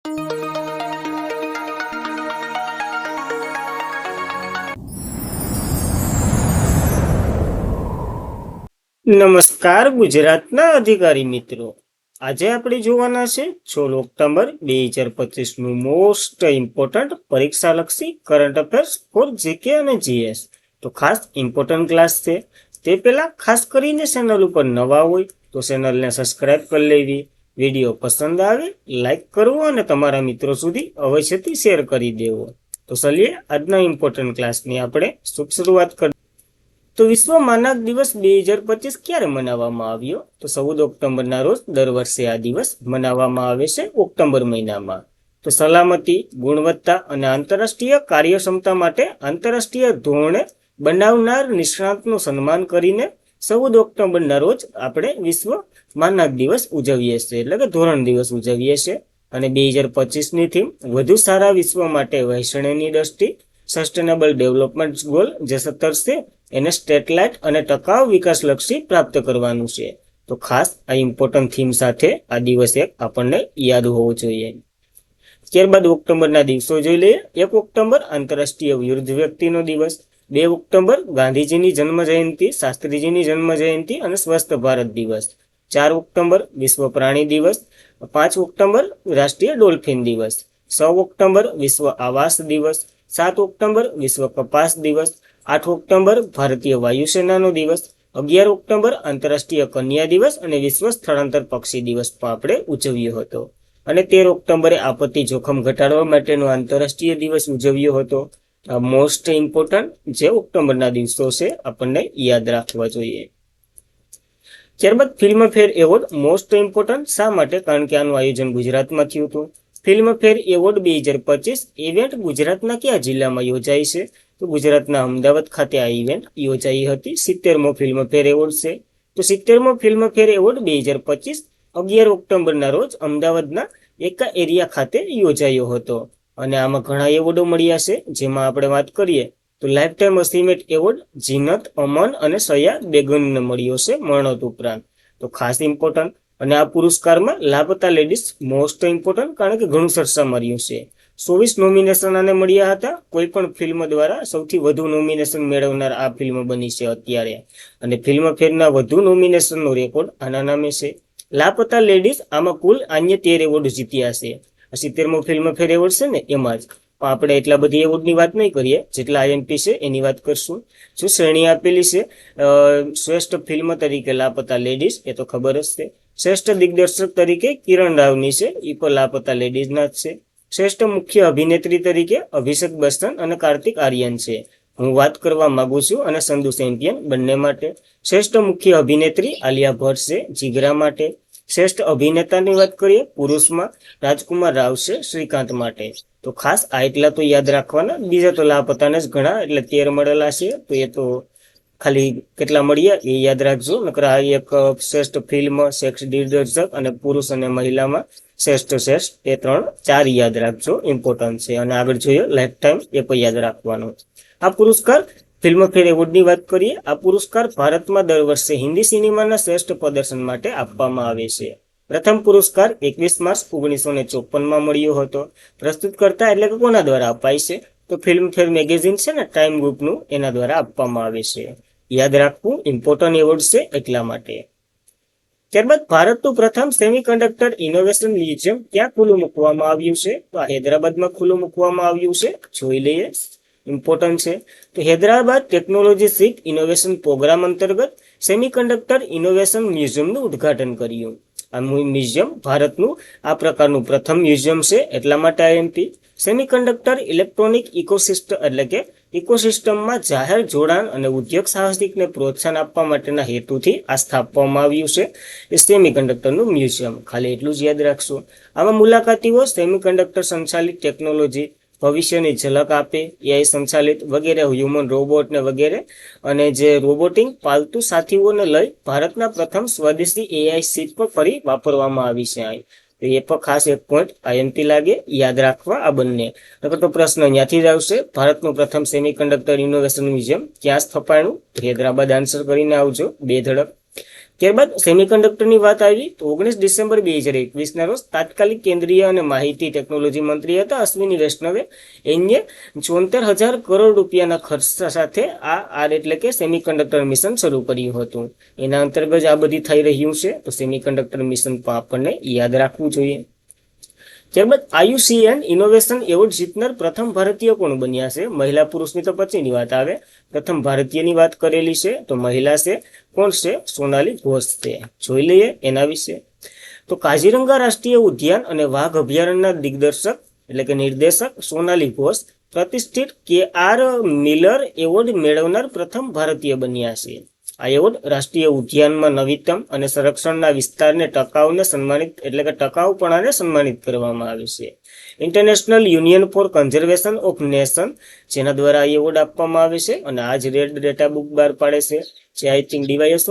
નમસ્કાર ગુજરાતના અધિકારી મિત્રો, આજે આપણે જોવાના છે 16 ઓક્ટોબર 2025 નું મોસ્ટ ઇમ્પોર્ટન્ટ પરીક્ષાલક્ષી કરંટ અફેર્સ ફોર જીકે અને જીએસ. તો ખાસ ઇમ્પોર્ટન્ટ ક્લાસ છે. તે પહેલા ખાસ કરીને ચેનલ ઉપર નવા હોય તો ચેનલને સબસ્ક્રાઇબ કરી લેવી, વિડીયો પસંદ આવે લાઈક કરવો અને તમારા મિત્રો સુધી અવશ્યથી શેર કરી દેવો. તો ચલીએ આજના ઇમ્પોર્ટન્ટ ક્લાસની આપણે શુભ શરૂઆત કરીએ. તો વિશ્વ માનક દિવસ 2025 ક્યારે મનાવવામાં આવ્યો? તો 14 ઓક્ટોબરના રોજ દર વર્ષે આ દિવસ મનાવવામાં આવે છે ઓક્ટોબર મહિનામાં. તો સલામતી, ગુણવત્તા અને આંતરરાષ્ટ્રીય કાર્યક્ષમતા માટે આંતરરાષ્ટ્રીય ધોરણે બનાવનાર નિષ્ણાતનું સન્માન કરીને 14 ઓક્ટોબરના રોજ આપણે વિશ્વ માનક દિવસ ઉજવીએ છીએ, એટલે કે ધોરણ દિવસ ઉજવીએ છીએ. અને 2025ની થીમ વધુ સારા વિશ્વ માટે વહેંચણીની દ્રષ્ટિ સસ્ટેનેબલ ડેવલપમેન્ટ ગોલ જે 17 છે એને સ્ટેટલાઇટ અને ટકાઉ વિકાસલક્ષી પ્રાપ્ત કરવાનું છે. તો ખાસ આ ઇમ્પોર્ટન્ટ થીમ સાથે આ દિવસ એક આપણને યાદ હોવો જોઈએ. ત્યારબાદ ઓક્ટોબરના દિવસો જોઈ લઈએ. 1 ઓક્ટોબર આંતરરાષ્ટ્રીય વૃદ્ધ વ્યક્તિનો દિવસ, 2 ઓક્ટોબર ગાંધીજીની જન્મ જયંતિ, શાસ્ત્રીજીની જન્મ જયંતિ અને સ્વસ્થ ભારત દિવસ, 4 ઓક્ટોબર વિશ્વ પ્રાણી દિવસ, 5 ઓક્ટોબર રાષ્ટ્રીય ડોલ્ફિન દિવસ, 6 ઓક્ટોબર વિશ્વ આવાસ દિવસ, 7 ઓક્ટોબર વિશ્વ કપાસ દિવસ, 8 ઓક્ટોબર ભારતીય વાયુસેનાનો દિવસ, 11 ઓક્ટોબર આંતરરાષ્ટ્રીય કન્યા દિવસ અને વિશ્વ સ્થળાંતર પક્ષી દિવસ પણ આપણે ઉજવ્યો હતો. અને 13 ઓક્ટોબરે આપત્તિ જોખમ ઘટાડવા માટેનો આંતરરાષ્ટ્રીય દિવસ ઉજવ્યો હતો. આ મોસ્ટ ઇમ્પોર્ટન્ટ જે ઓક્ટોબરના દિવસો છે આપણને યાદ રાખવા જોઈએ. ત્યારબાદ ફિલ્મફેર એવોર્ડ મોસ્ટ ઇમ્પોર્ટન્ટ શા માટે? કારણ કે આનું આયોજન ગુજરાતમાં થયું હતું. ફિલ્મફેર એવોર્ડ 2025 ઇવેન્ટ ગુજરાતના કયા જિલ્લામાં યોજાઈ છે? તો ગુજરાતના અમદાવાદ ખાતે આ ઇવેન્ટ યોજાઈ હતી. 70મો ફિલ્મફેર એવોર્ડ છે. તો 70મો ફિલ્મફેર એવોર્ડ 2025 11 ઓક્ટોબરના રોજ અમદાવાદના એકા એરિયા ખાતે યોજાયો હતો. અને આમાં ઘણા એવોર્ડો મળ્યા છે, જેમાં આપણે વાત કરીએ તો life time achievement award Zeenat, અમન અને સયા બેગનને મળ્યો છે મરણોત ઉપરાંત. તો ખાસ ઇમ્પોર્ટન્ટ. અને આ પુરસ્કારમાં લાપતા લેડીઝ મોસ્ટ ઇમ્પોર્ટન્ટ, કારણ કે ઘણું સરસામાં રહ્યું છે. 24 નોમિનેશન આને મળ્યા હતા. કોઈ પણ ફિલ્મ દ્વારા સૌથી વધુ નોમિનેશન મેળવનાર આ ફિલ્મ બની છે અત્યારે. અને ફિલ્મફેરના વધુ નોમિનેશનનો રેકોર્ડ આના નામે છે. લાપતા લેડીઝ આમાં કુલ અન્ય 13 એવોર્ડ જીત્યા છે. 70મો ફિલ્મફેર એવોર્ડ છે ને એમાં જ. પણ આપણે એટલા બધી એવોર્ડની વાત નહીં કરીએ, જેટલા આઈએમપી છે એની વાત કરશું. શું શ્રેણી આપેલી છે? શ્રેષ્ઠ ફિલ્મ તરીકે લાપતા લેડીઝ, એ તો ખબર જ છે. શ્રેષ્ઠ દિગ્દર્શક તરીકે કિરણ રાવની છે, એ પણ લાપતા લેડીઝના જ છે. શ્રેષ્ઠ મુખ્ય અભિનેત્રી તરીકે અભિષેક બચ્ચન અને કાર્તિક આર્યન છે. હું વાત કરવા માંગુ છું અને સંધુ ચેમ્પિયન બંને માટે. શ્રેષ્ઠ મુખ્ય અભિનેત્રી આલિયા ભટ્ટ છે જીગરા માટે. શ્રેષ્ઠ અભિનેતાની વાત કરીએ પુરુષમાં રાજકુમાર રાવ છે શ્રીકાંત માટે. તો ખાસ આ એટલા તો યાદ રાખવાના. બીજા તો લાપતાને જ ઘણા, એટલે 13 મળેલા છે. તો એ તો ખાલી કેટલા મળ્યા એ યાદ રાખજો. નકર આ એક શ્રેષ્ઠ ફિલ્મ, શ્રેષ્ઠ દિગ્દર્શક અને પુરુષ અને મહિલામાં શ્રેષ્ઠ એ 4 યાદ રાખજો, ઇમ્પોર્ટન્ટ છે. અને આગળ જોઈએ લાઈફ ટાઈમ, એ પણ યાદ રાખવાનો. આ પુરસ્કાર ફિલ્મફેર એવોર્ડની વાત કરીએ. આ પુરસ્કાર ભારતમાં દર વર્ષે હિન્દી સિનેમાના શ્રેષ્ઠ પ્રદર્શન માટે આપવામાં આવે છે. પ્રથમ પુરસ્કાર 21 માર્ચ 1954માં મળ્યો હતો. પ્રસ્તુત કરતા એટલે કે કોના દ્વારા અપાય છે? તો ફિલ્મફેર મેગેઝિન છે ને ટાઈમ ગ્રુપનું, એના દ્વારા આપવામાં આવે છે. યાદ રાખવું, ઇમ્પોર્ટન્ટ એવોર્ડ છે એટલા માટે. ત્યારબાદ ભારતનું પ્રથમ સેમિકન્ડક્ટર ઇનોવેશન મ્યુઝિયમ ક્યાં ખુલ્લું મૂકવામાં આવ્યું છે? તો આ હૈદરાબાદમાં ખુલ્લું મૂકવામાં આવ્યું છે. જોઈ લઈએ, ઇમ્પોર્ટન્ટ છે. તો હૈદરાબાદ ટેકનોલોજી સિક ઇનોવેશન પ્રોગ્રામ અંતર્ગત સેમિકન્ડક્ટર ઇનોવેશન મ્યુઝિયમનું ઉદ્ઘાટન કર્યું. આ મ્યુઝિયમ ભારતનું આ પ્રકારનું પ્રથમ મ્યુઝિયમ છે, એટલા માટે આઈએમપી. સેમિકન્ડક્ટર ઇલેક્ટ્રોનિક ઇકોસિસ્ટમ એટલે કે ઇકોસિસ્ટમમાં જાહેર જોડાણ અને ઉદ્યોગ સાહસિકને પ્રોત્સાહન આપવા માટેના હેતુથી આ સ્થાપવામાં આવ્યું છે એ સેમિકન્ડક્ટરનું મ્યુઝિયમ. ખાલી એટલું જ યાદ રાખશો. આમાં મુલાકાતીઓ સેમિકન્ડક્ટર સંચાલિત ટેકનોલોજી, ભવિષ્યની ઝલક આપે, એઆઈ સંચાલિત વગેરે, હ્યુમન રોબોટ ને વગેરે, અને જે રોબોટિક પાલતુ સાથીઓને લઈ ભારતના પ્રથમ સ્વદેશી એઆઈ સીટ પર ફરી વાપરવામાં આવી છે. તો એ પણ ખાસ એક પોઈન્ટ આઈએમપી લાગે, યાદ રાખવા આ બંને. તો પ્રશ્ન અહીંયાથી જ આવશે, ભારતનું પ્રથમ સેમિકન્ડક્ટર ઇનોવેશન મ્યુઝિયમ ક્યાં સ્થપાયું? હૈદરાબાદ આન્સર કરીને આવજો બે ધડક. ત્યારબાદ સેમિકન્ડક્ટરની વાત આવી તો 19 ડિસેમ્બર 2021ના રોજ તાત્કાલિક કેન્દ્રીય અને માહિતી ટેકનોલોજી મંત્રી હતા અશ્વિની વૈષ્ણવે એને 74,000 કરોડ રૂપિયાના ખર્ચ સાથે એટલે કે સેમિકન્ડક્ટર મિશન શરૂ કર્યું હતું. એના અંતર્ગત આ બધી થઈ રહ્યું છે, તો સેમિકન્ડક્ટર મિશન પણ આપણને યાદ રાખવું જોઈએ. ત્યારબાદ IUCN ઇનોવેશન એવોર્ડ જીતનાર પ્રથમ ભારતીય કોણ બન્યા છે? મહિલા પુરુષની તો પછીની વાત આવે, પ્રથમ ભારતીયની વાત કરેલી છે તો મહિલા છે. કોણ છે? સોનાલી ઘોષ છે. જોઈ લઈએ એના વિશે. તો કાઝીરંગા રાષ્ટ્રીય ઉદ્યાન અને વાઘ અભયારણ્યના દિગ્દર્શક એટલે કે નિર્દેશક સોનાલી ઘોષ પ્રતિષ્ઠિત KR મિલર એવોર્ડ મેળવનાર પ્રથમ ભારતીય બન્યા છે. આ એવોર્ડ રાષ્ટ્રીય ઉદ્યાનમાં નવીનતમ અને સંરક્ષણના વિસ્તારને ટકાઉપણાને સન્માનિત કરવામાં આવે છે. International union for conservation of nation જેના દ્વારા આ એવોર્ડ આપવામાં આવે છે અને આ જ રેડ ડેટા બુક બહાર પાડે છે, જે આઈ થિંક ડીવાયએસ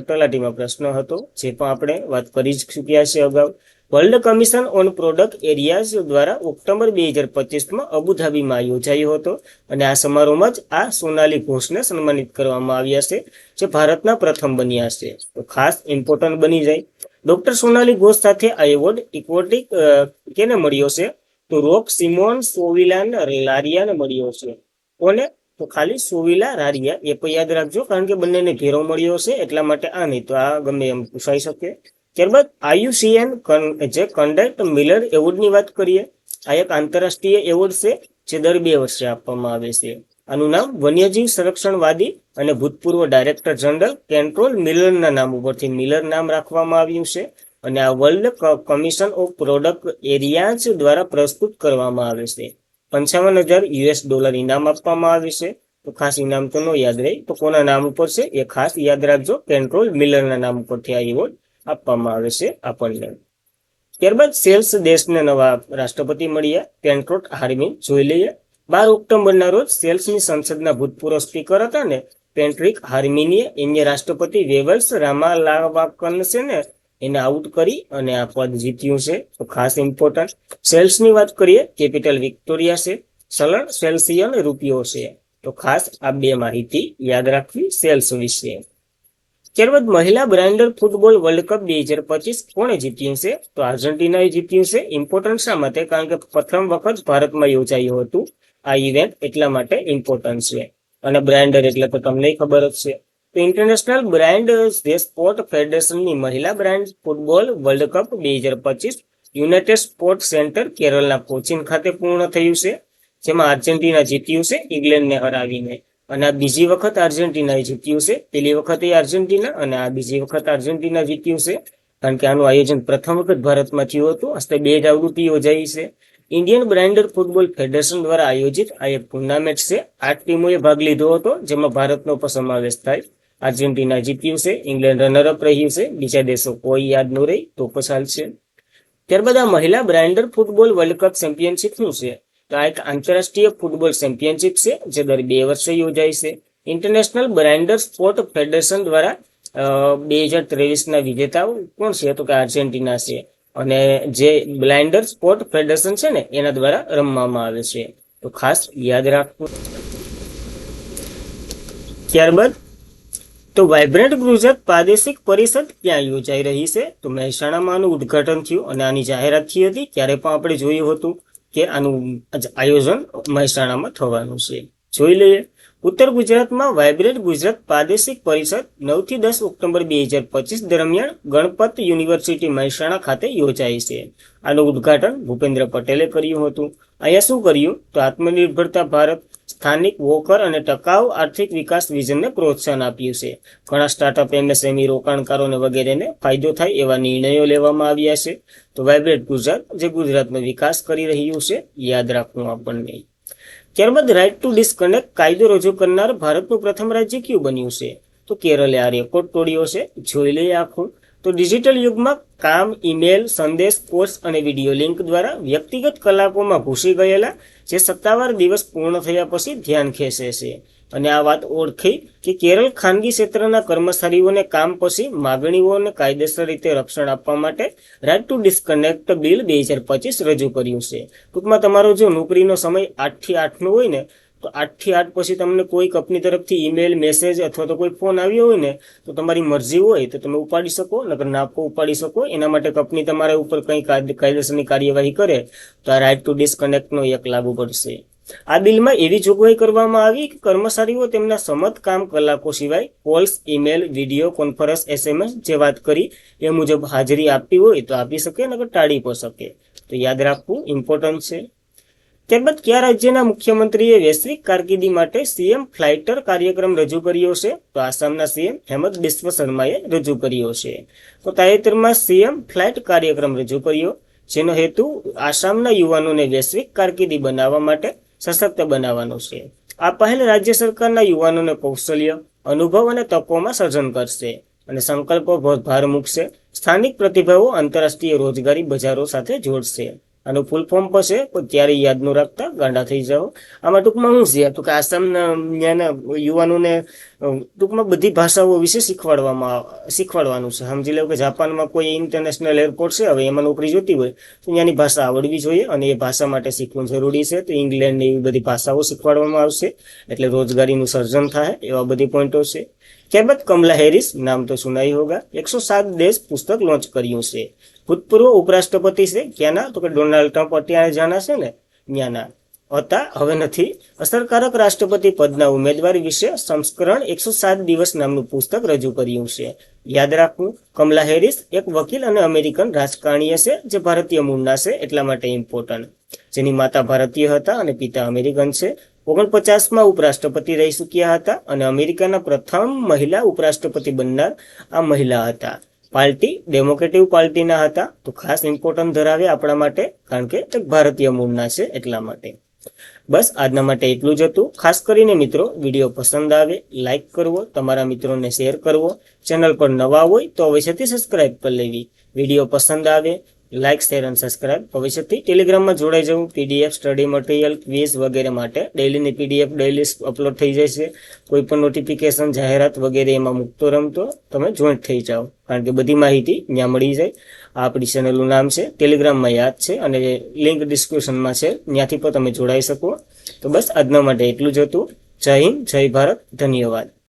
તલાટીમાં પ્રશ્ન હતો, જે પણ આપણે વાત કરી જ ચૂક્યા છે અગાઉ. World commission on product areas દ્વારા ઓક્ટોબર 2025માં અબુધાબીમાં યોજાયો હતો અને આ સમારોહમાં જ આ સોનાલી ઘોષને સન્માનિત કરવામાં આવ્યા છે, જે ભારતના પ્રથમ બન્યા છે. તો ખાસ ઇમ્પોર્ટન્ટ બની જાય. ડોક્ટર સોનાલી ઘોષ સાથે આ એવોર્ડ ઇક્વોટિક કેને મળ્યો છે? તો રોક સિમોન સોવિલાન લારિયાને મળ્યો છે. કોને? તો ખાલી સોવિલા રારિયા, એ પણ યાદ રાખજો, કારણ કે બંનેને ઘેરો મળ્યો છે એટલા માટે આ નહીં તો આ ગમે એમ પૂછાઈ શકે. ત્યારબાદ IUCN જે કન્ડક્ટ મિલર એવોર્ડની વાત કરીએ. આ એક આંતરરાષ્ટ્રીય એવોર્ડ છે જે દર 2 વર્ષે આપવામાં આવે છે. આનું નામ વન્યજીવ સંરક્ષણવાદી અને ભૂતપૂર્વ ડાયરેક્ટર જનરલ કેન્ટ્રોલ મિલરના નામ ઉપરથી મિલર નામ રાખવામાં આવ્યું છે અને આ world commission of product areas દ્વારા પ્રસ્તુત કરવામાં આવે છે. $55,000 ઇનામ આપવામાં આવે છે. તો ખાસ ઇનામ તો ન યાદ રહે, તો કોના નામ ઉપર છે એ ખાસ યાદ રાખજો. કેન્ટ્રોલ મિલરના નામ ઉપરથી આ એવોર્ડ આપવામાં આવે છે આપણને. ત્યારબાદ સેલ્સ દેશને નવા રાષ્ટ્રપતિ મળ્યા, પેટ્રોટ હાર્મિન. જોઈ લઈએ. 12 ઓક્ટોબરના રોજ સેલ્સની સંસદના ભૂતપૂર્વ સ્પીકર હતા ને પેટ્રિક હાર્મિનીએ એને રાષ્ટ્રપતિ વેવલ્સ રામાલાવાકન છે ને એને આઉટ કરી અને આ પદ જીત્યું છે. તો ખાસ ઇમ્પોર્ટન્ટ. સેલ્સની વાત કરીએ, કેપિટલ વિક્ટોરિયા છે, ચલણ સેલ્સિયન રૂપિયો છે. તો ખાસ આ 2 માહિતી યાદ રાખવી સેલ્સ વિશે. ત્યારબાદ મહિલા બ્રાઇન્ડર ફૂટબોલ વર્લ્ડ કપ 2025 કોણે જીત્યું છે? તો આર્જેન્ટિનાએ જીત્યું છે. ઇમ્પોર્ટન્ટ શા માટે? કારણ કે પ્રથમ વખત ભારતમાં યોજાયું હતું આ ઇવેન્ટ, એટલા માટે ઇમ્પોર્ટન્ટ છે. અને બ્રાઇન્ડર એટલે તો તમને ખબર જ છે. તો ઇન્ટરનેશનલ બ્રાઇન્ડ સ્પોર્ટ ફેડરેશનની મહિલા blind football world cup 2025 united sport centre કેરળના કોચીન ખાતે પૂર્ણ થયું છે, જેમાં આર્જેન્ટિના જીત્યું છે ઇંગ્લેન્ડને હરાવીને. અને આ બીજી વખત આર્જેન્ટિનાએ જીત્યું છે. પેલી વખતે આર્જેન્ટિના અને આ બીજી વખત આર્જેન્ટિના જીત્યું છે, કારણ કે આનું આયોજન પ્રથમ વખત ભારતમાં થયું હતું. હસ્તે 2 જ આવૃત્તિ યોજાઈ છે. ઇન્ડિયન બ્રાઇન્ડર ફૂટબોલ ફેડરેશન દ્વારા આયોજિત આ એક ટુર્નામેન્ટ છે. 8 ટીમોએ ભાગ લીધો હતો, જેમાં ભારતનો પણ સમાવેશ થાય. આર્જેન્ટિના જીત્યું છે, ઇંગ્લેન્ડ રનરઅપ રહ્યું છે, બીજા દેશો કોઈ યાદ ન રહી તો પણ ચાલશે. ત્યારબાદ આ મહિલા બ્રાઇન્ડર ફૂટબોલ વર્લ્ડ કપ ચેમ્પિયનશિપ શું છે? તો આ એક આંતરરાષ્ટ્રીય ફૂટબોલ ચેમ્પિયનશિપ છે જે દર 2 વર્ષે યોજાય છે. ઇન્ટરનેશનલ બ્રાઇન્ડર સ્પોર્ટ ફેડરેશન દ્વારા 2023ના વિજેતાઓ કોણ છે? તો કે આર્જેન્ટિના છે. અને જે બ્લાઇન્ડર સ્પોર્ટ ફેડરેશન છે ને એના દ્વારા રમવામાં આવે છે. તો ખાસ યાદ રાખવું. ત્યારબાદ તો વાઇબ્રન્ટ ગુજરાત પ્રાદેશિક પરિષદ ક્યાં યોજાઈ રહી છે? તો મહેસાણામાં આનું ઉદ્ઘાટન થયું અને આની જાહેરાત થઈ હતી. ત્યારે પણ આપણે જોયું હતું કે આનું આયોજન મહેસાણામાં થવાનું છે. જોઈ લઈએ. ઉત્તર ગુજરાતમાં વાઇબ્રન્ટ ગુજરાત પ્રાદેશિક પરિષદ 9 થી 10 ઓક્ટોબર 2025 દરમિયાન ગણપત યુનિવર્સિટી મહેસાણા ખાતે યોજાઈ છે. આનું ઉદ્ઘાટન ભૂપેન્દ્ર પટેલે કર્યું હતું. અહીંયા શું કર્યું? તો આત્મનિર્ભરતા ભારત, સ્થાનિક વોકર અને ટકાઉ આર્થિક વિકાસ વિઝનને પ્રોત્સાહન આપ્યું છે. ઘણા સ્ટાર્ટઅપ, MSME રોકાણકારોને વગેરેને ફાયદો થાય એવા નિર્ણયો લેવામાં આવ્યા છે. તો વાઇબ્રન્ટ ગુજરાત જે ગુજરાતનો વિકાસ કરી રહ્યું છે, યાદ રાખવું આપણને. ત્યારબાદ રાઇટ ટુ ડિસ્કનેક્ટ કાયદો રજૂ કરનાર ભારતનું પ્રથમ રાજ્ય કયું બન્યું છે? તો કેરળે આ રેકોર્ડ તોડ્યો છે. જોઈ લઈએ આખું. તો ડિજિટલ યુગમાં કામ, ઈમેલ, સંદેશ, પોસ્ટ અને વિડીયો લિંક દ્વારા વ્યક્તિગત કલાકોમાં ઘૂસી ગયેલા જે સત્તાવાર દિવસ પૂર્ણ થયા પછી ધ્યાન ખેંચે છે. અને આ વાત ઓળખી કે કેરળ ખાનગી ક્ષેત્રના કર્મચારીઓને કામ પછી માગણીઓને કાયદેસર રીતે રક્ષણ આપવા માટે રાઇટ ટુ ડિસ્કનેક્ટ બિલ 2025 રજૂ કર્યું છે. ટૂંકમાં તમારો જો નોકરીનો સમય 8 થી 8 નો હોય ને તો 8 થી 8 પછી તમને કોઈ કંપની તરફથી ઈમેલ, મેસેજ અથવા તો કોઈ ફોન આવ્યો હોય ને તો તમારી મરજી હોય તો તમે ઉપાડી શકો, નકર ના ઉપાડી શકો. એના માટે કંપની તમારા ઉપર કંઈ કાયદેસરની કાર્યવાહી કરે તો આ રાઇટ ટુ ડિસ્કનેક્ટનો એક લાગુ પડશે. આ બિલમાં એવી જોગવાઈ કરવામાં આવી કે કર્મચારીઓ તેમના સમત કામ કલાકો સિવાય calls, email, video conference, SMS જે વાત કરી એ મુજબ હાજરી આપવી હોય તો આપી શકે, નકર ટાળી પણ શકે. તો યાદ રાખવું ઇમ્પોર્ટન્ટ છે. ત્યારબાદ કયા રાજ્યના મુખ્યમંત્રીએ વૈશ્વિક કારકિર્દી માટે સીએમ ફ્લાઇટર કાર્યક્રમ રજૂ કર્યો છે? તો આસામના સીએમ હેમંત બિસ્વ શર્માએ રજૂ કર્યો છે. તો તાજેતરમાં સીએમ ફ્લાઇટ કાર્યક્રમ રજૂ કર્યો, જેનો હેતુ આસામના યુવાનોને વૈશ્વિક કારકિર્દી બનાવવા માટે સશક્ત બનાવવાનો છે. આ પહેલ રાજ્ય સરકારના યુવાનોને કૌશલ્ય, અનુભવ અને તકોમાં સર્જન કરશે અને સંકલ્પો પર ભાર મૂકશે. સ્થાનિક પ્રતિભાવો આંતરરાષ્ટ્રીય રોજગારી બજારો સાથે જોડશે. આનું ફૂલ ફોર્મ પર છે, પણ ત્યારે યાદ ન રાખતા ગાંડા થઈ જાઓ. આમાં ટૂંકમાં શું છે તો કે આસામના યુવાનોને ટૂંકમાં બધી ભાષાઓ વિશે શીખવાડવાનું છે. સમજી લો કે જાપાનમાં કોઈ ઇન્ટરનેશનલ એરપોર્ટ છે, હવે એમાં નોકરી જોતી હોય તો ત્યાંની ભાષા આવડવી જોઈએ અને એ ભાષા માટે શીખવું જરૂરી છે. તો ઇંગ્લેન્ડની એવી બધી ભાષાઓ શીખવાડવામાં આવશે એટલે રોજગારીનું સર્જન થાય, એવા બધી પોઈન્ટો છે. ત્યારબાદ કમલા હેરિસ, નામ તો સુનાઈ હોગા, 107 દેશ પુસ્તક લોન્ચ કર્યું છે. ભૂતપૂર્વ ઉપરાષ્ટ્રપતિ છે ક્યાંના તો કે ડોનાલ્ડ ટ્રમ્પ અત્યારે જાણા છે ને ત્યાંના હતા, હવે નથી. અસરકારક રાષ્ટ્રપતિ પદના ઉમેદવાર વિશે સંસ્કરણ 107 દિવસ નામનું પુસ્તક રજૂ કર્યું છે. યાદ રાખવું, કમલા હેરિસ એક વકીલ અને અમેરિકન રાજકારણીય છે જે ભારતીય મૂળના છે, એટલા માટે ઇમ્પોર્ટન્ટ. જેની માતા ભારતીય હતા અને પિતા અમેરિકન છે. 49માં ઉપરાષ્ટ્રપતિ રહી ચૂક્યા હતા અને અમેરિકાના પ્રથમ મહિલા ઉપરાષ્ટ્રપતિ બનનાર આ મહિલા હતા. પાર્ટી ડેમોક્રેટિક પાર્ટીના હતા, તો ખાસ ઇમ્પોર્ટન્ટ ધરાવે આપણા માટે, કારણ કે ભારતીય મૂળના છે એટલા માટે. બસ આજના માટે એટલું જ હતું. ખાસ કરીને મિત્રો વિડીયો પસંદ આવે લાઈક કરવો, તમારા મિત્રોને શેર કરવો, ચેનલ પર નવા હોય તો અવશ્યથી સબસ્ક્રાઇબ કરી લેવી. વિડીયો પસંદ આવે લાઈક, શેર અને સબસ્ક્રાઇબ. ભવિષ્યથી ટેલિગ્રામમાં જોડાઈ જવું. PDF, સ્ટડી મટીરિયલ, ક્વિઝ વગેરે માટે ડેઇલીની PDF ડેઇલી અપલોડ થઈ જાય છે. કોઈ પણ નોટિફિકેશન, જાહેરાત વગેરે એમાં મૂકતો રમતો તમે જોઈન્ટ થઈ જાઓ, કારણ કે બધી માહિતી ત્યાં મળી જાય. આ આપણી ચેનલનું નામ છે, ટેલિગ્રામમાં યાદ છે અને લિંક ડિસ્ક્રિપ્શનમાં છે, ત્યાંથી પણ તમે જોડાઈ શકો. તો બસ આજના માટે એટલું જ હતું. જય હિન્દ, જય ભારત, ધન્યવાદ.